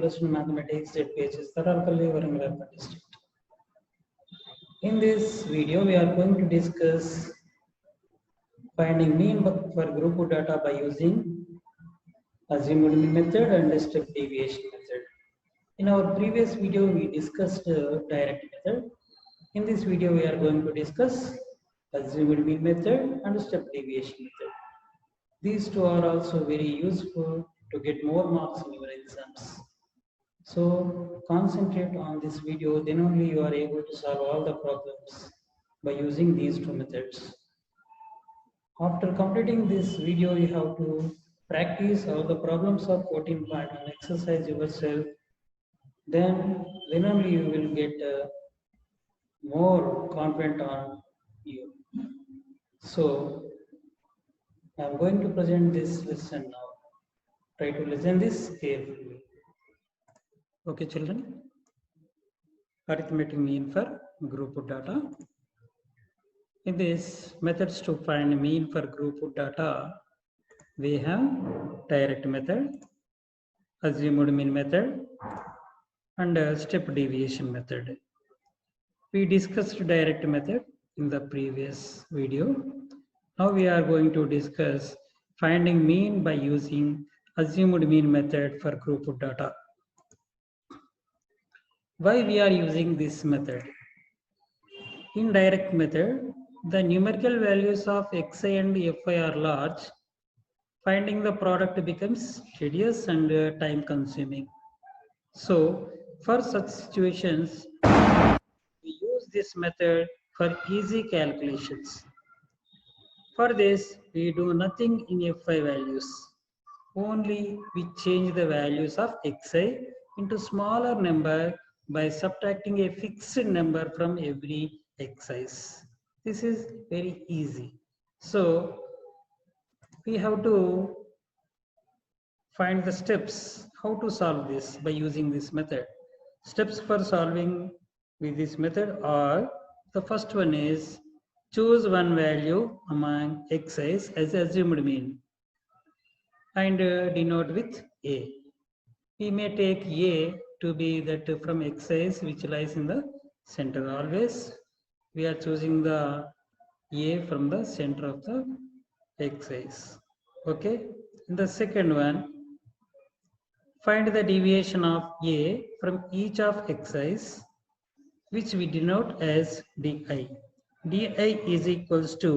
interest in mathematics, ZPHS, Tharalpalli, Varangal district. In this video, we are going to discuss finding mean for group data by using assumed mean method and step deviation method. In our previous video, we discussed direct method. In this video, we are going to discuss assumed mean method and step deviation method. These two are also very useful to get more marks in your exams. So concentrate on this video, then only you are able to solve all the problems by using these two methods. After completing this video, you have to practice all the problems of 14 point and exercise yourself. Then only you will get more confident on you. So I am going to present this lesson now. Try to listen this carefully. Okay, children. Arithmetic mean for group data. In this methods to find mean for group data, we have direct method, assumed mean method, and step deviation method. We discussed direct method in the previous video. Now we are going to discuss finding mean by using assumed mean method for group data. Why we are using this method? In direct method, the numerical values of xi and fi are large. Finding the product becomes tedious and time consuming. So for such situations, we use this method for easy calculations. For this, we do nothing in fi values. Only we change the values of xi into smaller number by subtracting a fixed number from every x's. This is very easy. So we have to find the steps how to solve this by using this method. Steps for solving with this method are, the first one is choose one value among x's as assumed mean and denote with a. We may take a to be that from x's which lies in the center. Always we are choosing the a from the center of the x's. Okay. In the second one, find the deviation of a from each of x's, which we denote as di. Di is equals to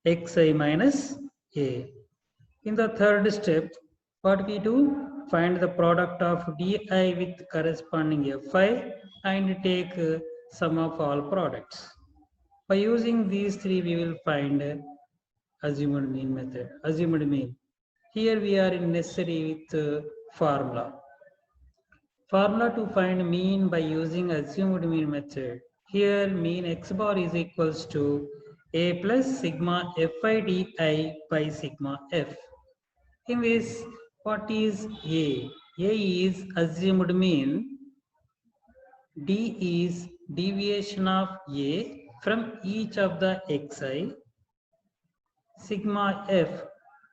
xi minus a. In the third step, what we do? Find the product of di with corresponding fi and take sum of all products. By using these three, we will find assumed mean method. Assumed mean. Here we are necessary with formula. Formula to find mean by using assumed mean method. Here mean x bar is equals to a plus sigma fi di by sigma f. In this, what is a? A is assumed mean. D is deviation of a from each of the xi. Sigma f,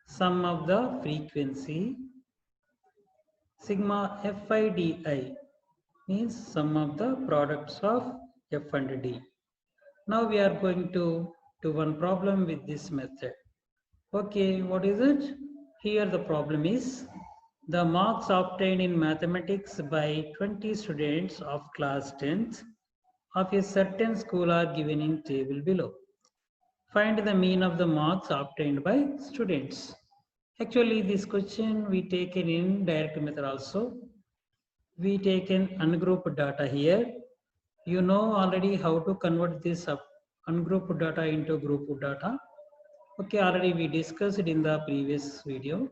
sum of the frequency. Sigma fi di means sum of the products of f and d. Now we are going to do one problem with this method. Okay, what is it? Here the problem is the marks obtained in mathematics by 20 students of class 10th of a certain school are given in table below. Find the mean of the marks obtained by students. Actually, this question we taken in direct method also. We taken ungrouped data here. You know already how to convert this ungrouped data into grouped data. Okay, already we discussed it in the previous video.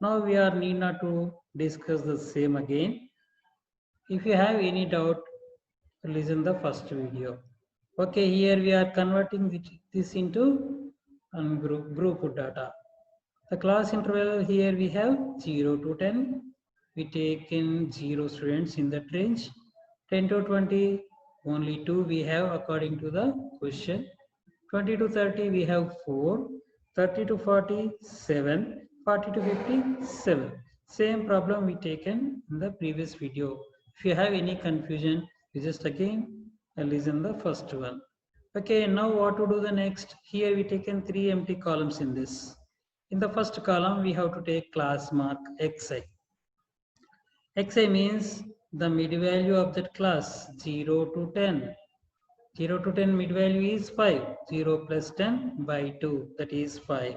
Now we are need not to discuss the same again. If you have any doubt, listen the first video. Okay, here we are converting this into group data. The class interval here we have 0 to 10. We take in 0 students in that range. 10 to 20, only 2 we have according to the question. 20 to 30 we have 4. 30 to 40, 7. 40 to 50, 7. Same problem we taken in the previous video. If you have any confusion, you just again listen the first one. Okay, now what to do the next? Here we taken 3 empty columns in this. In the first column we have to take class mark xi. Xi means the mid value of that class 0 to 10. 0 to 10 mid value is 5. 0 plus 10 by 2, that is 5.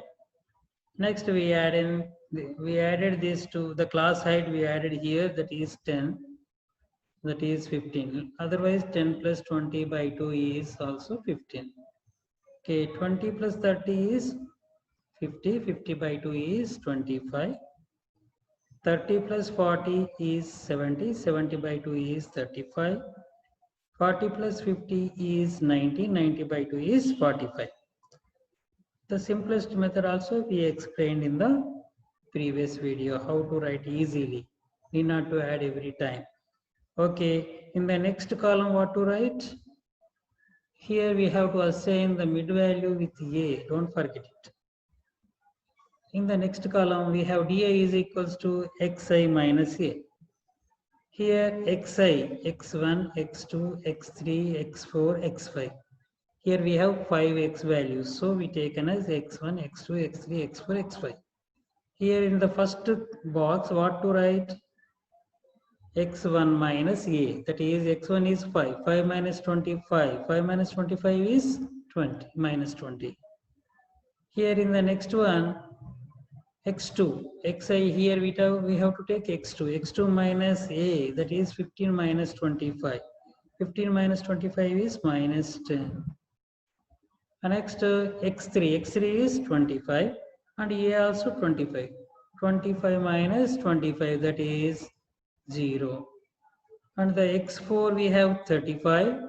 Next we added this to the class height, we added here, that is 10, that is 15. Otherwise 10 plus 20 by 2 is also 15. Okay, 20 plus 30 is 50. 50 by 2 is 25. 30 plus 40 is 70. 70 by 2 is 35. 40 plus 50 is 90. 90 by 2 is 45. The simplest method also we explained in the previous video, how to write easily. Need not to add every time. Okay, in the next column what to write? Here we have to assign the mid value with A. Don't forget it. In the next column, we have dA is equals to xi minus a. Here xi, x1, x2, x3, x4, x5. Here we have 5 x values. So we taken as x1, x2, x3, x4, x5. Here in the first box, what to write? X1 minus a. That is x1 is 5. 5 minus 25. 5 minus 25 is 20 minus 20. Here in the next one, x2, xi, here we have to take x2. x2 minus a, that is 15 minus 25. 15 minus 25 is minus 10. And next x3. x3 is 25 and a also 25. 25 minus 25, that is 0. And the x4 we have 35.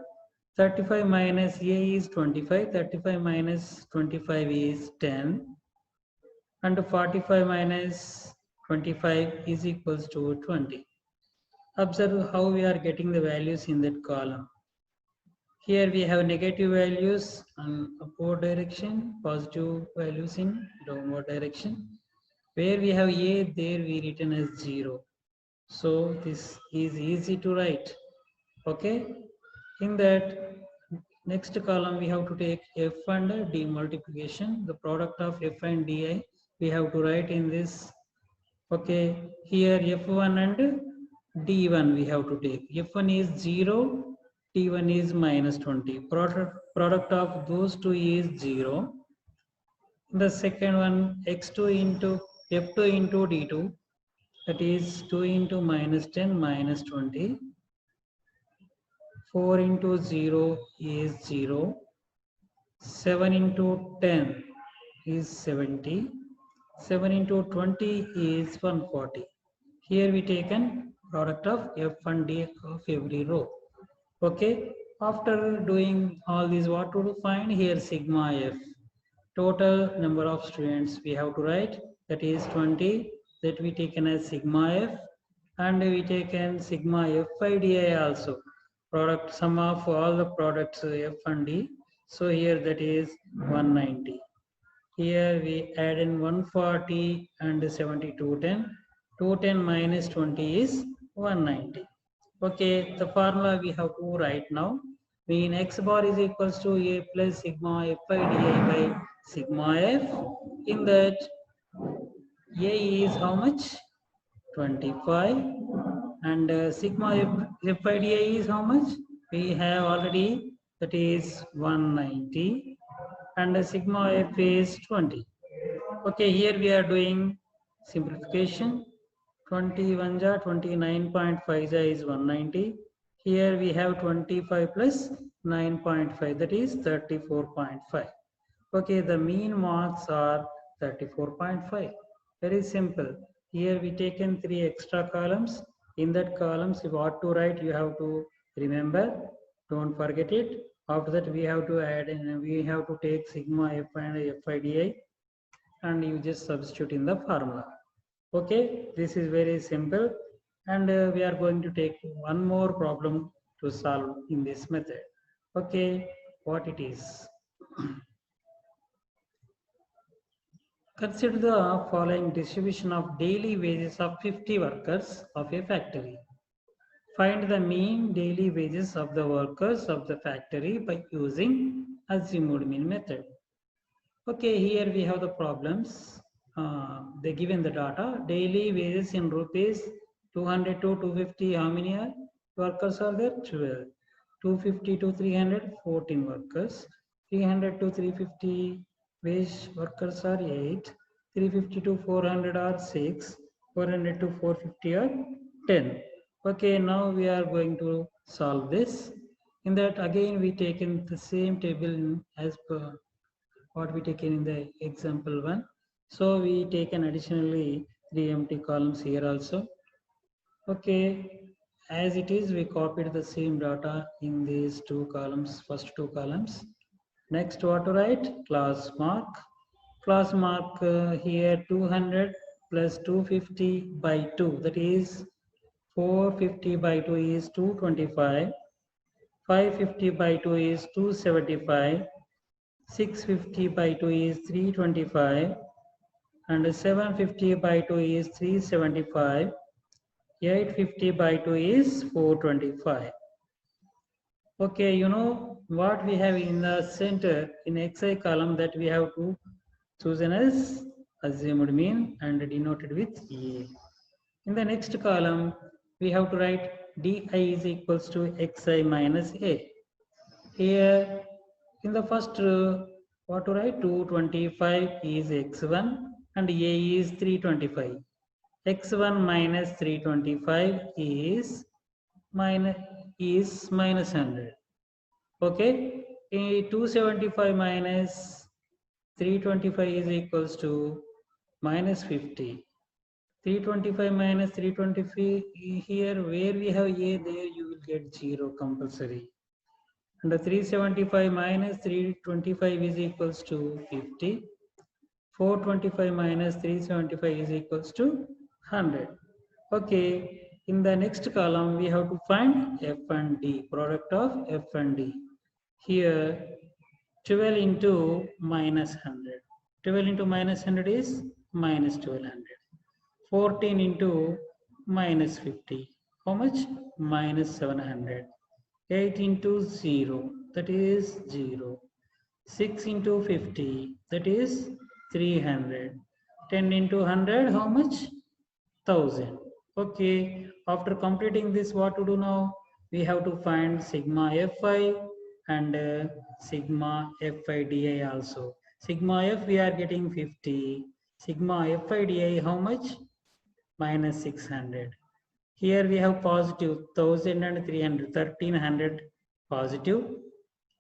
35 minus a is 25. 35 minus 25 is 10. And 45 minus 25 is equals to 20. Observe how we are getting the values in that column. Here we have negative values in upward direction, positive values in downward direction. Where we have a, there we written as 0. So this is easy to write. Okay. In that next column we have to take f and d multiplication. The product of f and di we have to write in this. Okay, here f1 and d1 we have to take. f1 is 0, d1 is minus 20. Product of those two is 0. The second one, x2 into f2 into d2, that is 2 into minus 10 minus 20. 4 into 0 is 0. 7 into 10 is 70. 7 into 20 is 140. Here we taken product of f and d of every row. Okay. After doing all these, what to find? Here sigma f. Total number of students we have to write, that is 20. That we taken as sigma f, and we taken sigma f by di also. Product sum of all the products f and d. So here that is 190. Here we add in 140 and 70, 210. 210 minus 20 is 190. Okay, the formula we have to write now. Mean x bar is equals to a plus sigma f by di by sigma f. In that a is how much? 25. And sigma f by di is how much? We have already, that is 190. And sigma f is 20. Okay, here we are doing simplification. 21 ja 29.5 ja is 190. Here we have 25 plus 9.5, that is 34.5. Okay, the mean marks are 34.5. Very simple. Here we taken 3 extra columns. In that columns, what to write, you have to remember. Don't forget it. After that, we have to add and we have to take sigma f and f I d I, and you just substitute in the formula. Okay, this is very simple, and we are going to take one more problem to solve in this method. Okay, what it is? Consider the following distribution of daily wages of 50 workers of a factory. Find the mean daily wages of the workers of the factory by using assumed mean method. Okay, here we have the problems. They given the data. Daily wages in rupees 200 to 250. How many workers are there? 12. 250 to 300, 14 workers. 300 to 350 wage workers are 8. 350 to 400 are 6. 400 to 450 are 10. Okay, now we are going to solve this. In that again we taken the same table as per what we taken in the example one. So we taken additionally 3 empty columns here also. Okay, as it is, we copied the same data in these two columns, first two columns. Next, what to write? Class mark. Class mark here 200 plus 250 by 2, that is 450 by 2 is 225. 550 by 2 is 275. 650 by 2 is 325 and 750 by 2 is 375. 850 by 2 is 425. Okay, you know what we have in the center in xi column that we have to chosen as assumed mean and denoted with A. In the next column, we have to write di is equals to xi minus A. Here in the first what to write? 225 is x1 and A is 325. x1 minus 325 is minus 100. Okay, 275 minus 325 is equals to minus 50. 325 minus 325, here where we have A, there you will get 0 compulsory. And the 375 minus 325 is equals to 50. 425 minus 375 is equals to 100. Okay, in the next column we have to find F and D, product of F and D. Here 12 into minus 100. 12 into minus 100 is minus 1200. 14 into minus 50. How much? Minus 700. 8 into 0, that is 0. 6 into 50, that is 300. 10 into 100, how much? 1000. Okay, after completing this, what to do now? We have to find sigma fi and sigma fi di also. Sigma f we are getting 50. Sigma fi di how much? Minus 600. Here we have positive 1000 and 300, 1300 positive.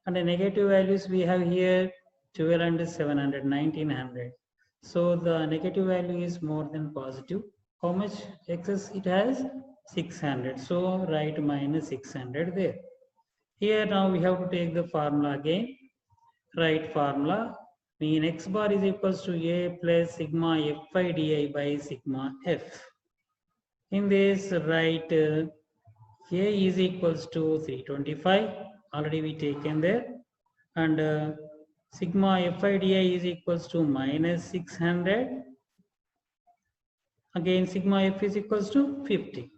And the negative values we have here 12 and 700, 1900. So the negative value is more than positive. How much excess it has? 600. So write minus 600 there. Here now we have to take the formula again. Write formula. Mean x bar is equals to A plus sigma fi di by sigma f. In this, write A is equals to 325. Already we taken there. And sigma fi di is equals to minus 600. Again, sigma f is equals to 50.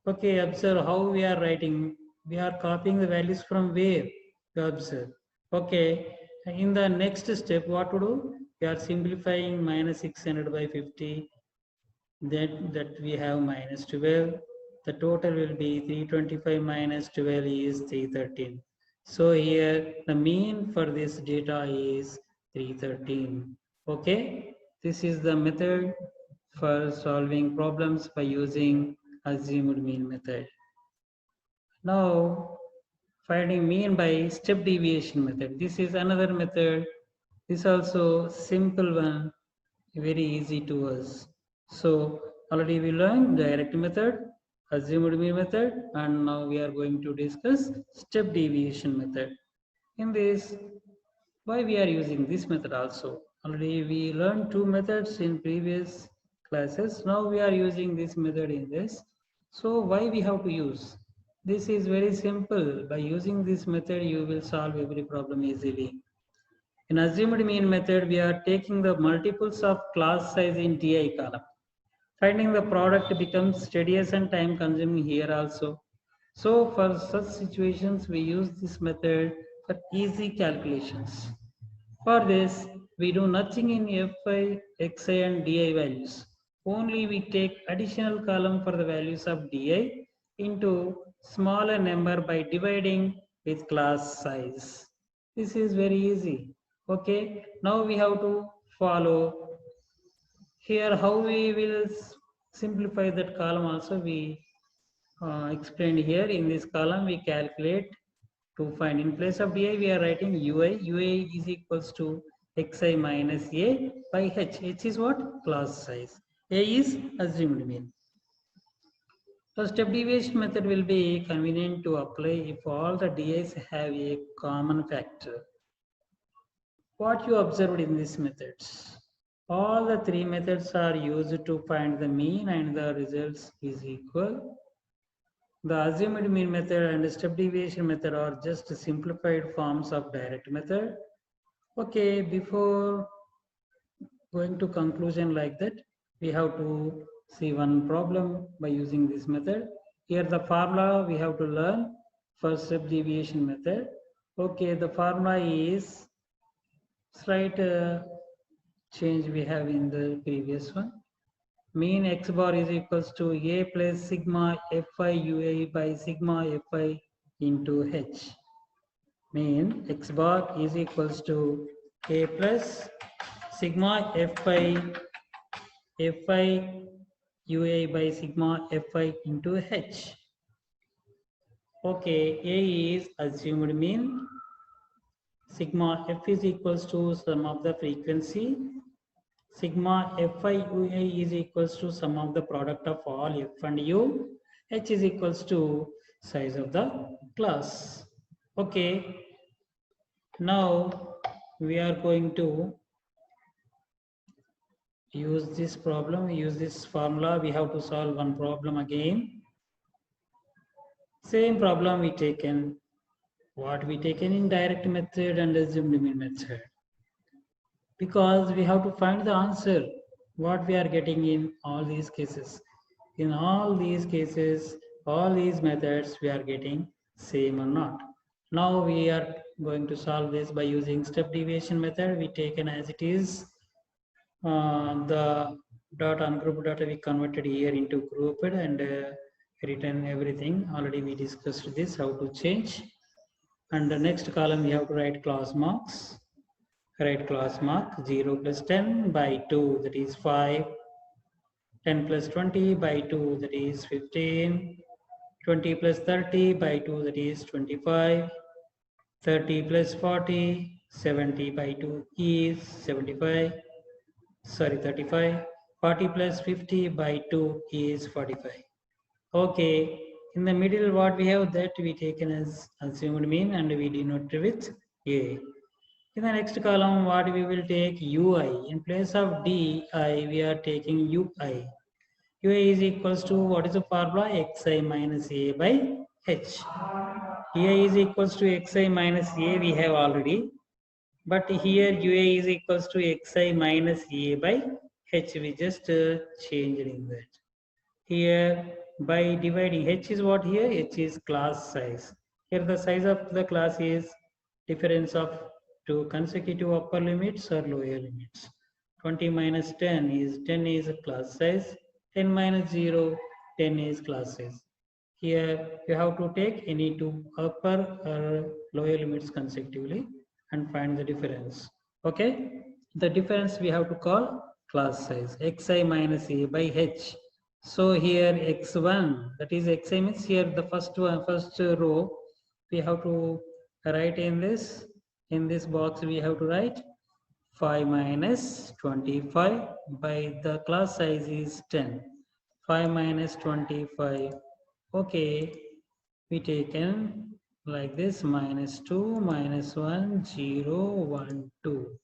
Okay, observe how we are writing. We are copying the values from where? You observe. Okay, in the next step, what to do? We are simplifying minus 600 by 50. That we have minus 12. The total will be 325 minus 12 is 313. So here the mean for this data is 313. Okay, this is the method for solving problems by using assumed mean method. Now finding mean by step deviation method. This is another method. This also simple one, very easy to us. So already we learned direct method, assumed mean method, and now we are going to discuss step deviation method. In this, why we are using this method also? Already we learned two methods in previous classes. Now we are using this method in this. So why we have to use? This is very simple. By using this method, you will solve every problem easily. In assumed mean method, we are taking the multiples of class size in Ti column. Finding the product becomes tedious and time consuming here also. So for such situations, we use this method for easy calculations. For this, we do nothing in Fi, Xi and Di values. Only we take additional column for the values of Di into smaller number by dividing with class size. This is very easy. Okay, now we have to follow here how we will simplify that column also we explained here. In this column we calculate to find in place of di we are writing ui is equals to xi minus a by h is what? Class size. A is assumed mean. So step deviation method will be convenient to apply if all the di's have a common factor. What you observed in these methods? All the three methods are used to find the mean and the results is equal. The assumed mean method and step deviation method are just simplified forms of direct method. Okay, before going to conclusion like that, we have to see one problem by using this method. Here the formula we have to learn for step deviation method. Okay, the formula is slight change we have in the previous one. Mean x bar is equals to a plus sigma fi ui by sigma fi into h. Mean x bar is equals to a plus sigma fi ui by sigma fi into h. Okay, a is assumed mean. Sigma f is equals to sum of the frequency. Sigma fi ui is equals to sum of the product of all f and u. H is equals to size of the class. Okay. Now we are going to use this problem, use this formula. We have to solve one problem again. Same problem we taken. What we taken in direct method and assumed mean method. Because we have to find the answer what we are getting in all these cases. In all these cases, all these methods we are getting same or not. Now we are going to solve this by using step deviation method. We taken as it is the dot ungroup data we converted here into grouped and written everything. Already we discussed this how to change. And the next column we have to write class marks. Write class mark 0 plus 10 by 2 that is 5, 10 plus 20 by 2 that is 15, 20 plus 30 by 2 that is 25, 30 plus 40, 70 by 2 is 75, sorry 35, 40 plus 50 by 2 is 45. Okay, in the middle what we have that we taken as assumed mean and we denote with A. In the next column, what we will take ui. In place of di, we are taking ui. Ui is equals to what is the formula? Xi minus a by h. Here is equals to xi minus a we have already. But here ui is equals to xi minus a by h. We just changed in that. Here by dividing h is what here? H is class size. Here the size of the class is difference of two consecutive upper limits or lower limits. 20 minus 10 is a class size. 10 minus 0, 10 is class size. Here you have to take any two upper or lower limits consecutively and find the difference. Okay, the difference we have to call class size xi minus a by h. So here x1 that is xi means here the first row we have to write in this box we have to write 5 minus 25 by the class size is 10. 5 minus 25. Okay, we taken like this minus 2 minus 1 0 1 2.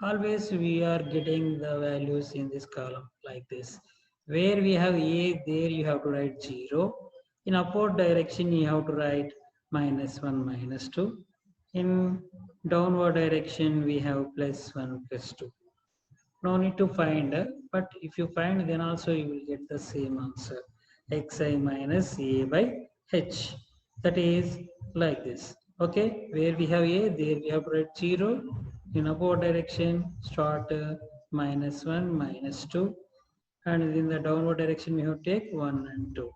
Always we are getting the values in this column like this. Where we have a, there you have to write 0. In upward direction you have to write minus 1 minus 2. In Downward direction we have plus 1 plus 2. No need to find, but if you find, then also you will get the same answer. Xi minus a by h. That is like this. Okay, where we have a, there we have to write 0. In upward direction, start minus 1, minus 2. And in the downward direction, we have to take 1 and 2.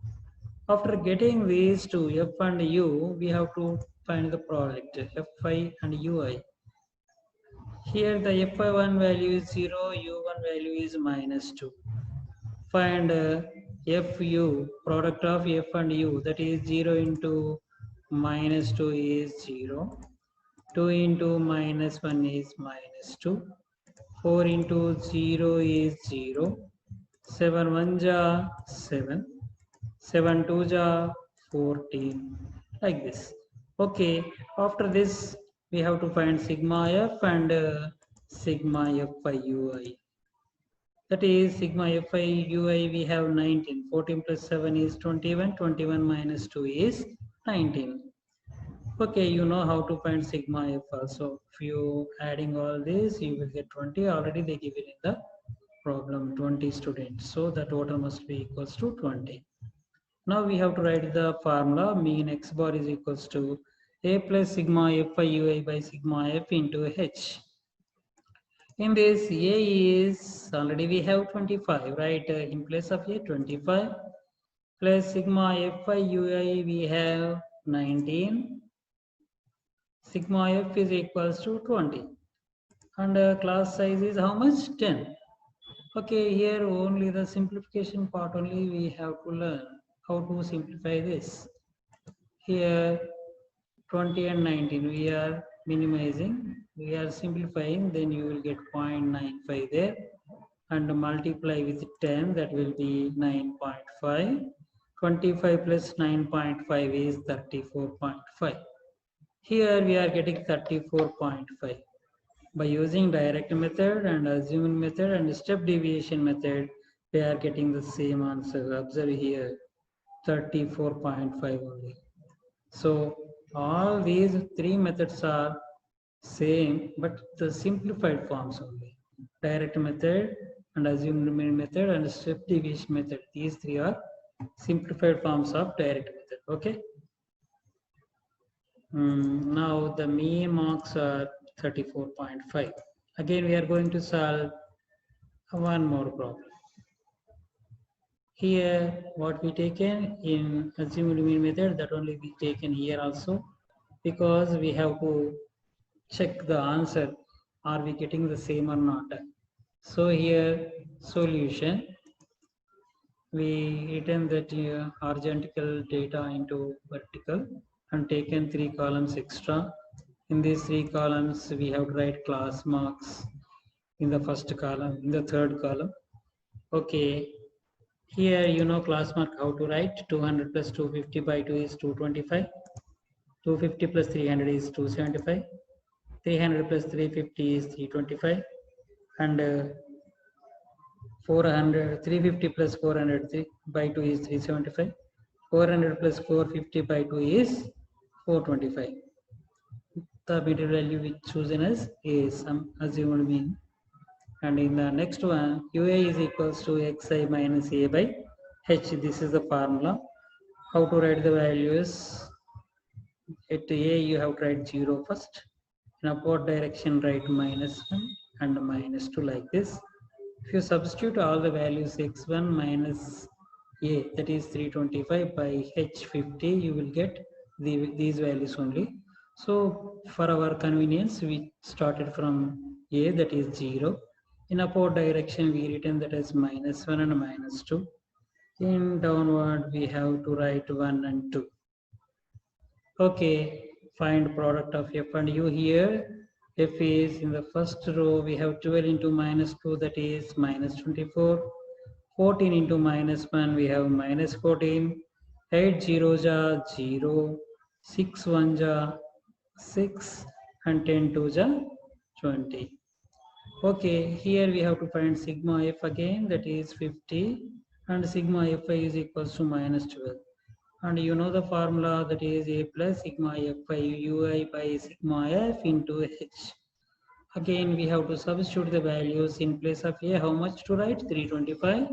After getting these two, f and u, we have to find the product, fi and ui. Here the fi1 value is 0, u1 value is minus 2. Find fu, product of f and u, that is 0 into minus 2 is 0. 2 into minus 1 is minus 2. 4 into 0 is 0. 7 1 ja 7. 7 2 ja 14. Like this. Okay, after this we have to find sigma f and sigma fi ui. That is sigma fi ui we have 19. 14 plus 7 is 21. 21 minus 2 is 19. Okay, you know how to find sigma f also. If you adding all this, you will get 20. Already they give it in the problem 20 students. So the total must be equals to 20. Now we have to write the formula mean x bar is equals to a plus sigma fi ui by sigma f into h. In this, a is already we have 25, right? In place of a 25 plus sigma fi ui we have 19. Sigma f is equals to 20. And class size is how much? 10. Okay, here only the simplification part only we have to learn how to simplify this. Here 20 and 19 we are minimizing, we are simplifying, then you will get 0.95 there and multiply with 10, that will be 9.5. 25 plus 9.5 is 34.5. Here we are getting 34.5. By using direct method and assumed method and step deviation method, we are getting the same answer. Observe here 34.5 only. So all these three methods are same, but the simplified forms only. Direct method and assumed method and step deviation method. These three are simplified forms of direct method. Okay. Now the mean marks are 34.5. Again, we are going to solve one more problem. Here, what we taken in assumed mean method, that only we taken here also, because we have to check the answer, are we getting the same or not. So here solution, we written that horizontal data into vertical and taken 3 columns extra. In these 3 columns we have to write class marks in the first column, in the third column. Okay, here you know class mark how to write. 200 plus 250 by 2 is 225. 250 plus 300 is 275. 300 plus 350 is 325. And 350 plus 400 by 2 is 375. 400 plus 450 by 2 is 425. The middle value which chosen as is some assumed mean. And in the next one, ua is equals to xi minus a by h. This is the formula. How to write the values? At a you have to write 0 first. In upward direction write minus 1 and minus 2 like this. If you substitute all the values x1 minus a, that is 325 by h50, you will get these values only. So for our convenience, we started from a, that is 0. In upward direction, we written that as minus 1 and minus 2. In downward, we have to write 1 and 2. Okay, find product of f and u here. F is in the first row, we have 12 into minus 2, that is minus 24. 14 into minus 1, we have minus 14. 8 zeros are 0. 6 1s are 6. And 10 2s are 20. Okay, here we have to find sigma f again, that is 50. And sigma fi is equals to minus 12. And you know the formula, that is a plus sigma fi ui by sigma f into h. Again, we have to substitute the values in place of a. How much to write? 325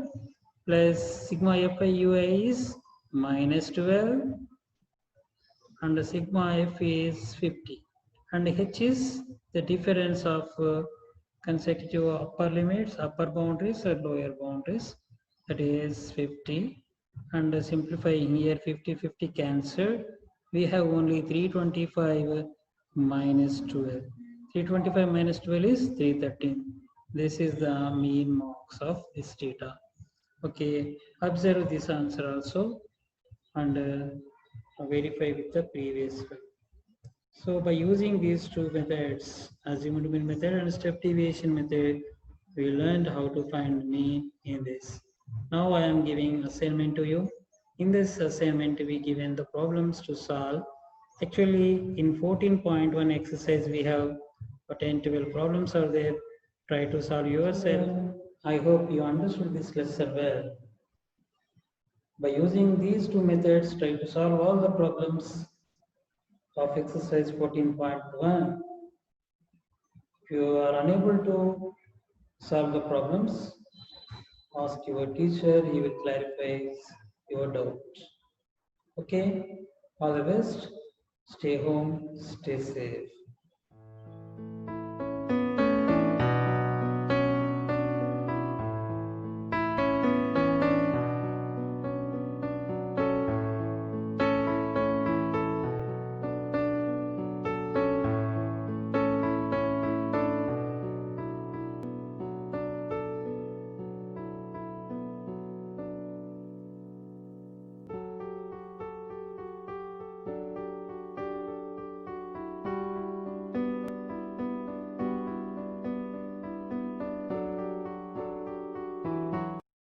plus sigma fi ui is minus 12 and the sigma f is 50. And h is the difference of consecutive upper limits, upper boundaries or lower boundaries, that is 50. And simplifying here, 50 50 cancelled, we have only 325 minus 12. 325 minus 12 is 313. This is the mean marks of this data. Okay, observe this answer also and verify with the previous one. So by using these two methods, azimuth method and step deviation method, we learned how to find mean in this. Now I am giving assignment to you. In this assignment, we given the problems to solve. Actually, in 14.1 exercise, we have 10-12 problems are there. Try to solve yourself. I hope you understood this lesson well. By using these two methods, try to solve all the problems of exercise 14.1. If you are unable to solve the problems, ask your teacher, he will clarify your doubt. Okay, all the best. Stay home, stay safe.